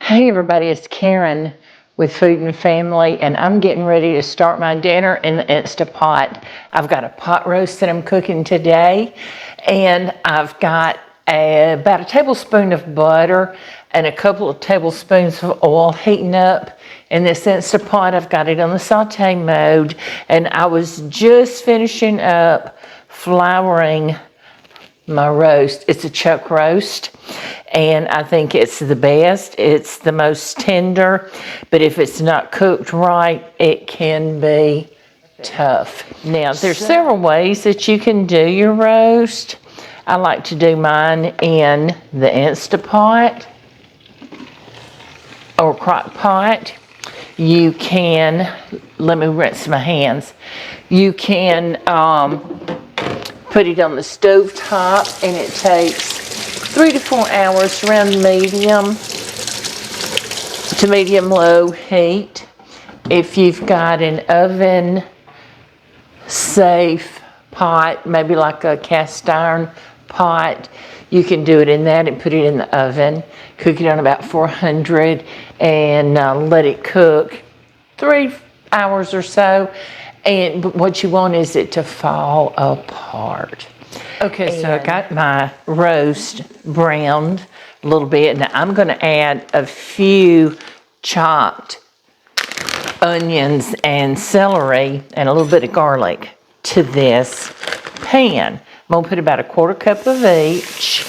Hey everybody, it's Karen with Food and Family, and I'm getting ready to start my dinner in the Instapot. I've got a pot roast that I'm cooking today, and I've got about a tablespoon of butter and a couple of tablespoons of oil heating up in this Instapot. I've got it on the saute mode, and I was just finishing up flouring my roast. It's a chuck roast, and I think it's the best. It's the most tender, but if it's not cooked right, it can be tough. Now, there's several ways that you can do your roast. I like to do mine in the Instapot or crockpot. You can, let me rinse my hands. You can put it on the stove top, and it takes 3 to 4 hours around medium to medium low heat. If you've got an oven safe pot, maybe like a cast iron pot, you can do it in that and put it in the oven. Cook it on about 400 and let it cook 3 hours or so. But what you want is it to fall apart. Okay, so I got my roast browned a little bit. Now I'm going to add a few chopped onions and celery and a little bit of garlic to this pan. I'm going to put about a 1/4 cup of each.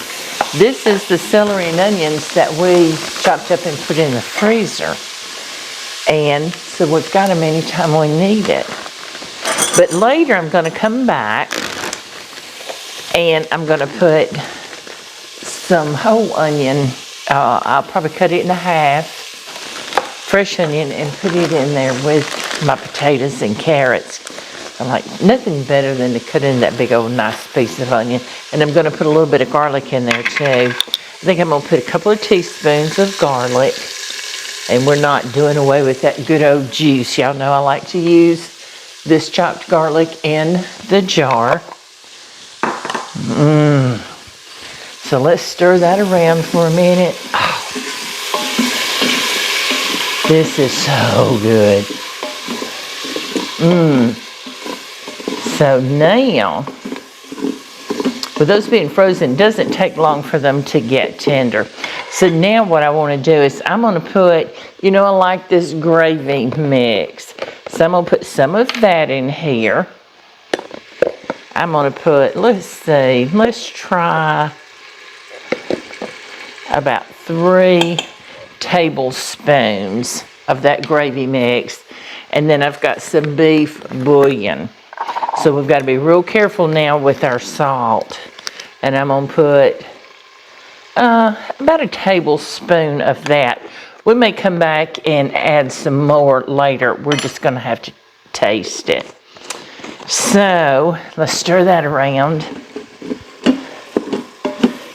This is the celery and onions that we chopped up and put in the freezer. And so we've got them anytime we need it. But later I'm going to come back and I'm going to put some whole onion. I'll probably cut it in half, fresh onion, and put it in there with my potatoes and carrots. I like nothing better than to cut in that big old nice piece of onion. And I'm going to put a little bit of garlic in there too. I think I'm going to put a couple of teaspoons of garlic. And we're not doing away with that good old juice. Y'all know I like to use this chopped garlic in the jar. So let's stir that around for a minute. Oh, this is so good. So now, with those being frozen, it doesn't take long for them to get tender. So now what I want to do is I'm going to put, I like this gravy mix. So I'm going to put some of that in here. I'm going to put, let's try about 3 tablespoons of that gravy mix. And then I've got some beef bouillon. So we've got to be real careful now with our salt. And I'm going to put about a tablespoon of that. We may come back and add some more later. We're just going to have to taste it. So let's stir that around.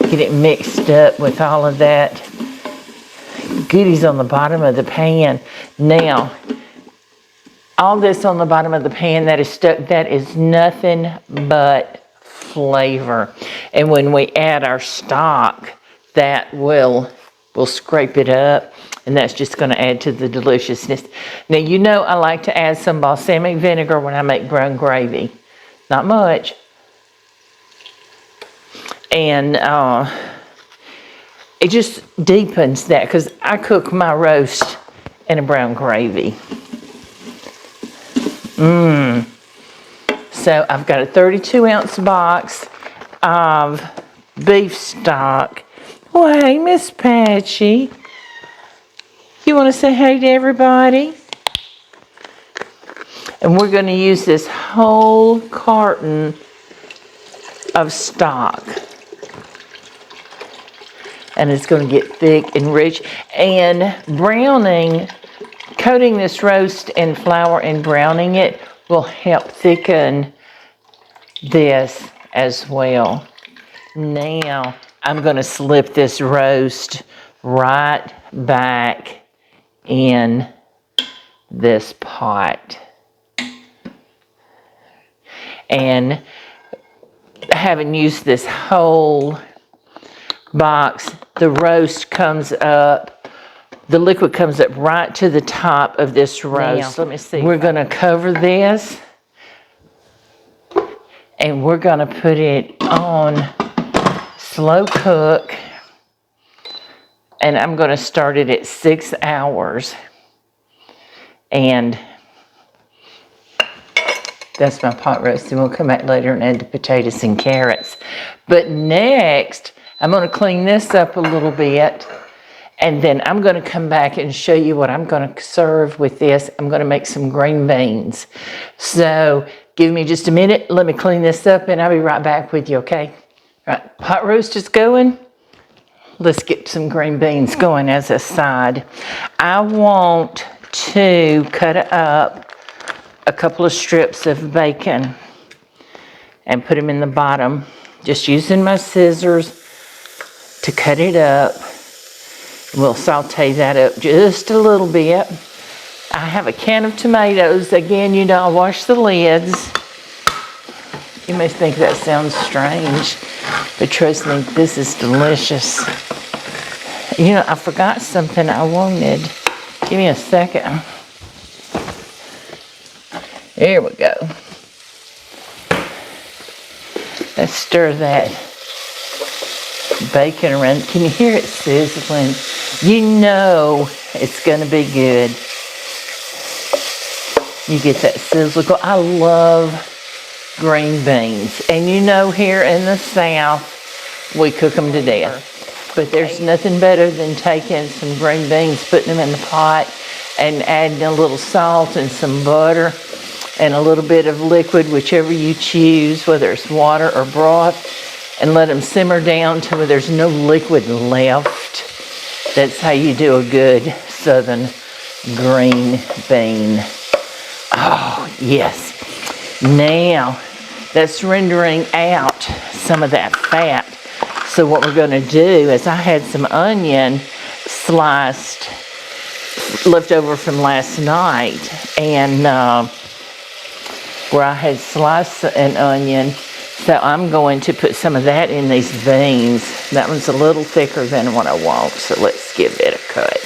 Get it mixed up with all of that goodies on the bottom of the pan. Now, all this on the bottom of the pan that is stuck, that is nothing but flavor. And when we add our stock, that will scrape it up, and that's just going to add to the deliciousness. Now, I like to add some balsamic vinegar when I make brown gravy. Not much. And it just deepens that, because I cook my roast in a brown gravy. So I've got a 32-ounce box of beef stock. Oh, hey, Miss Patchy. You want to say hey to everybody? And we're going to use this whole carton of stock. And it's going to get thick and rich. And coating this roast in flour and browning it will help thicken this as well. Now, I'm going to slip this roast right back in this pot. And having used this whole box, the roast comes up the liquid comes up right to the top of this roast. Let me see. We're going to cover this, and we're going to put it on slow cook, and I'm going to start it at 6 hours. And that's my pot roast, and we'll come back later and add the potatoes and carrots. But next, I'm going to clean this up a little bit, and then I'm going to come back and show you what I'm going to serve with this. I'm going to make some green beans. So give me just a minute. Let me clean this up, and I'll be right back with you, okay? All right, pot roast is going. Let's get some green beans going as a side. I want to cut up a couple of strips of bacon and put them in the bottom. Just using my scissors to cut it up. We'll saute that up just a little bit. I have a can of tomatoes. Again, you know, I wash the lids. You may think that sounds strange, but trust me, this is delicious. You know, I forgot something I wanted. Give me a second. Here we go. Let's stir that bacon around. Can you hear it sizzling? You know it's going to be good. You get that sizzle. I love green beans. And you know, here in the South, we cook them to death. But there's nothing better than taking some green beans, putting them in the pot, and adding a little salt and some butter and a little bit of liquid, whichever you choose, whether it's water or broth, and let them simmer down to where there's no liquid left. That's how you do a good Southern green bean. Oh, yes. Now, that's rendering out some of that fat. So what we're going to do is, I had some onion sliced, left over from last night, and where I had sliced an onion, so I'm going to put some of that in these beans. That one's a little thicker than what I want, so let's give it a cut.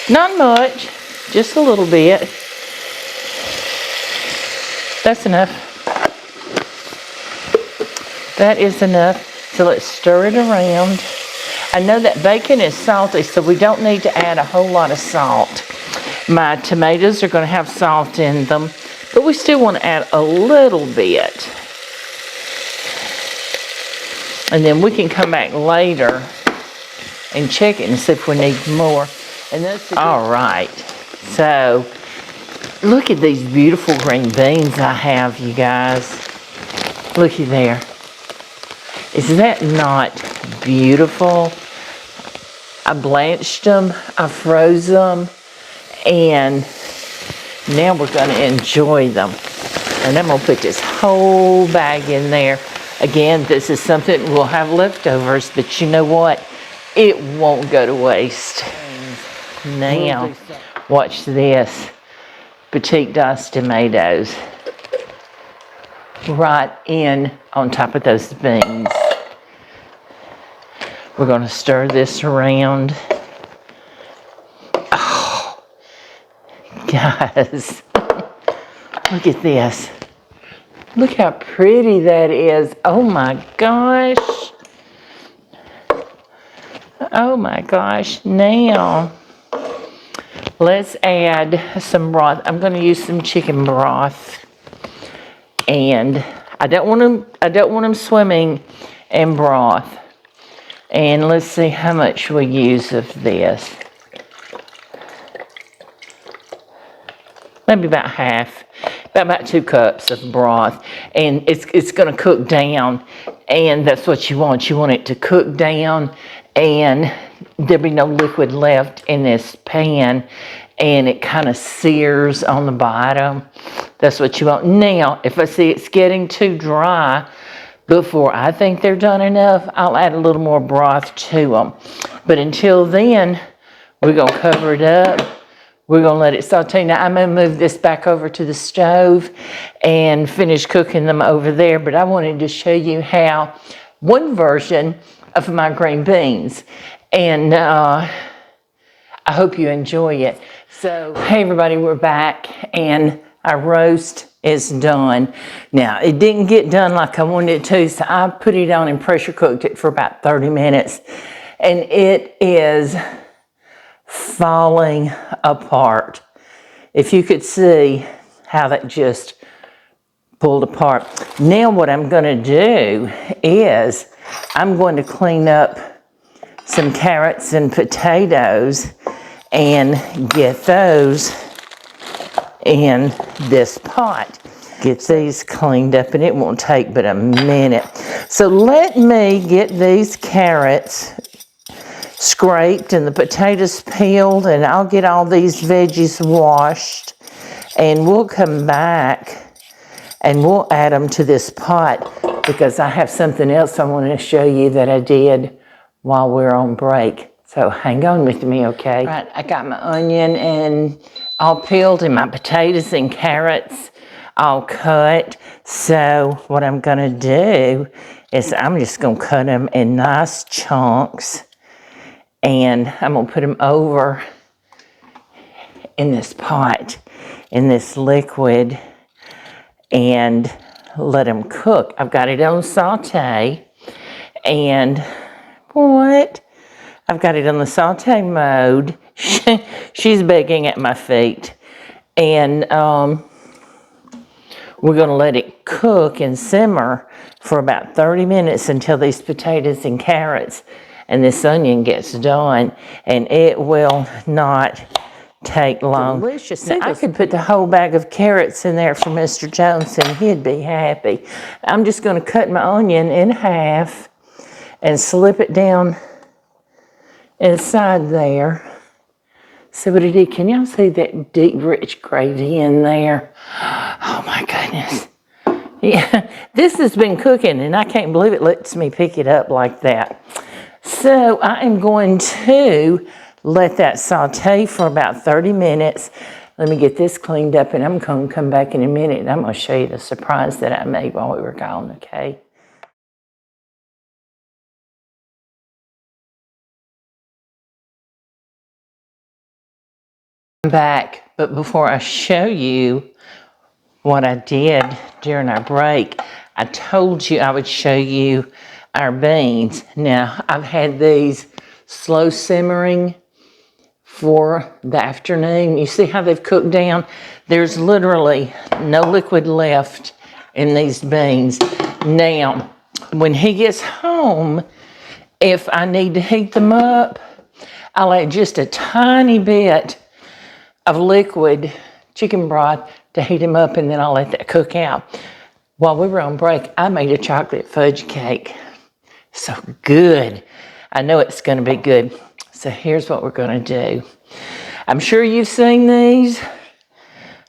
Not much, just a little bit. That's enough. That is enough. So let's stir it around. I know that bacon is salty, so we don't need to add a whole lot of salt. My tomatoes are going to have salt in them, but we still want to add a little bit. And then we can come back later and check it and see if we need more. And that's all right. So look at these beautiful green beans I have, you guys. Looky there. Is that not beautiful? I blanched them, I froze them, and now we're going to enjoy them. And I'm going to put this whole bag in there. Again, this is something we'll have leftovers, but you know what? It won't go to waste. Now, watch this. Petite diced tomatoes right in on top of those beans. We're going to stir this around. Oh, guys, look at this. Look how pretty that is. Oh my gosh. Oh my gosh. Now, let's add some broth. I'm going to use some chicken broth. And I don't want them swimming in broth. And let's see how much we use of this. Maybe about half. About 2 cups of broth. And it's going to cook down. And that's what you want. You want it to cook down and there'll be no liquid left in this pan. And it kind of sears on the bottom. That's what you want. Now, if I see it's getting too dry before I think they're done enough, I'll add a little more broth to them. But until then, we're going to cover it up. We're going to let it saute. Now, I'm going to move this back over to the stove and finish cooking them over there. But I wanted to show you how one version of my green beans. And I hope you enjoy it. So, hey everybody, we're back and our roast is done. Now, it didn't get done like I wanted it to, so I put it on and pressure cooked it for about 30 minutes. And it is falling apart. If you could see how that just pulled apart. Now what I'm going to do is I'm going to clean up some carrots and potatoes and get those in this pot. Get these cleaned up, and it won't take but a minute. So let me get these carrots scraped and the potatoes peeled, and I'll get all these veggies washed, and we'll come back and we'll add them to this pot, because I have something else I want to show you that I did while we're on break. So hang on with me, okay? Right, I got my onion and all peeled and my potatoes and carrots all cut. So what I'm gonna do is I'm just gonna cut them in nice chunks, and I'm gonna put them over in this pot, in this liquid, and let them cook. I've got it on saute, and what? I've got it on the saute mode. She's begging at my feet. And we're gonna let it cook and simmer for about 30 minutes until these potatoes and carrots and this onion gets done, and it will not take long. Delicious. Now, I could put the whole bag of carrots in there for Mr. Jones and he'd be happy. I'm just gonna cut my onion in half and slip it down inside there. See what it did? Can y'all see that deep, rich gravy in there? Oh my goodness. Yeah, this has been cooking and I can't believe it lets me pick it up like that. So I am going to let that saute for about 30 minutes. Let me get this cleaned up, and I'm going to come back in a minute and I'm going to show you the surprise that I made while we were gone, okay? I'm back, but before I show you what I did during our break, I told you I would show you our beans. Now, I've had these slow simmering for the afternoon. You see how they've cooked down? There's literally no liquid left in these beans. Now, when he gets home, if I need to heat them up, I'll add just a tiny bit of liquid chicken broth to heat them up, and then I'll let that cook out. While we were on break, I made a chocolate fudge cake. So good. I know it's going to be good. So here's what we're going to do. I'm sure you've seen these.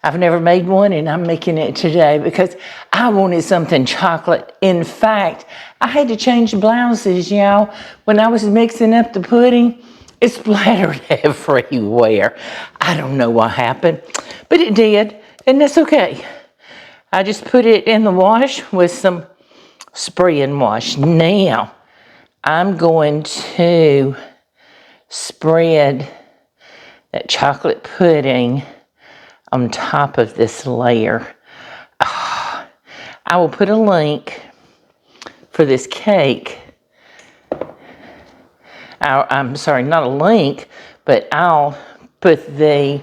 I've never made one, and I'm making it today because I wanted something chocolate. In fact, I had to change the blouses, y'all. When I was mixing up the pudding, it splattered everywhere. I don't know what happened, but it did, and that's okay. I just put it in the wash with some spray and wash. Now, I'm going to spread that chocolate pudding on top of this layer. Oh, I will put a link for this cake. I'm sorry, not a link, but I'll put the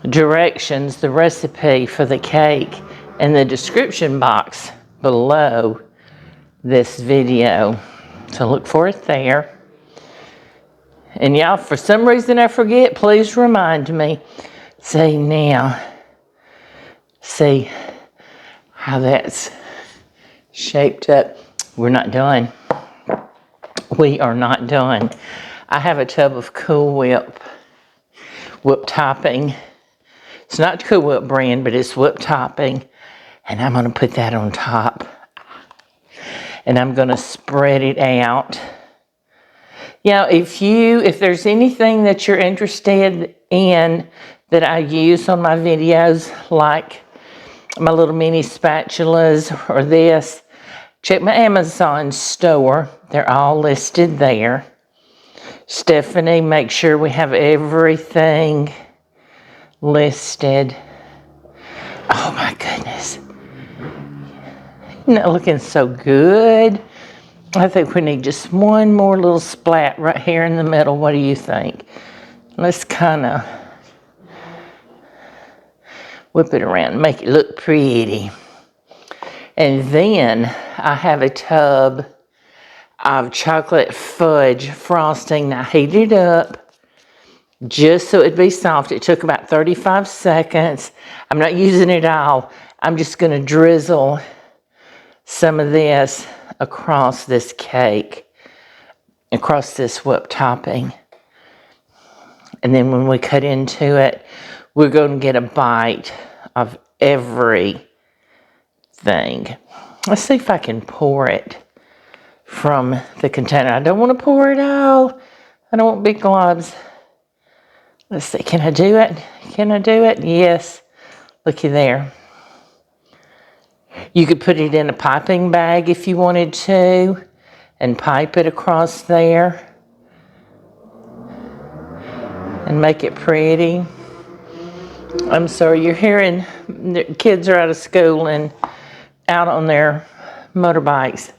directions, the recipe for the cake in the description box below this video. So look for it there. And y'all, for some reason I forget, please remind me. See now, see how that's shaped up. We're not done. We are not done. I have a tub of Cool Whip topping. It's not Cool Whip brand, but it's whip topping. And I'm gonna put that on top. And I'm gonna spread it out. Yeah, if there's anything that you're interested in that I use on my videos, like my little mini spatulas or this, check my Amazon store. They're all listed there. Stephanie, make sure we have everything listed. Oh my goodness. Isn't that looking so good? I think we need just one more little splat right here in the middle. What do you think? Let's kind of whip it around, make it look pretty. And then I have a tub of chocolate fudge frosting. Now heat it up just so it'd be soft. It took about 35 seconds. I'm not using it all. I'm just going to drizzle some of this across this cake, across this whipped topping. And then when we cut into it, we're going to get a bite of everything. Let's see if I can pour it from the container. I don't want to pour it all. I don't want big globs. Let's see, can I do it? Can I do it? Yes. Looky there. You could put it in a piping bag if you wanted to and pipe it across there and make it pretty. I'm sorry, you're hearing the kids are out of school and out on their motorbikes.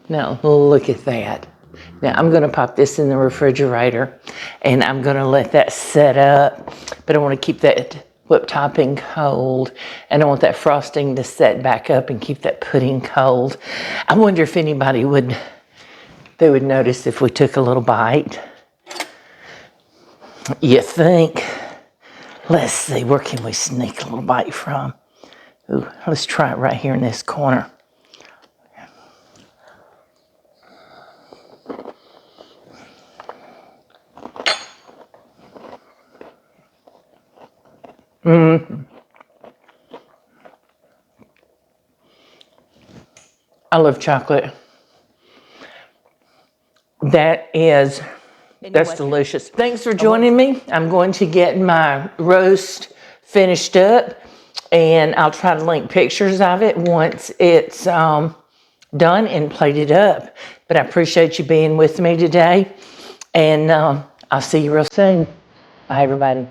Now, look at that. Now, I'm going to pop this in the refrigerator, and I'm going to let that set up, but I want to keep that whipped topping cold, and I want that frosting to set back up and keep that pudding cold. I wonder if anybody would notice if we took a little bite. You think? Let's see, where can we sneak a little bite from? Ooh, let's try it right here in this corner. I love chocolate. That's delicious. Thanks for joining me. I'm going to get my roast finished up, and I'll try to link pictures of it once it's done and plated up. But I appreciate you being with me today, and I'll see you real soon. Bye, everybody.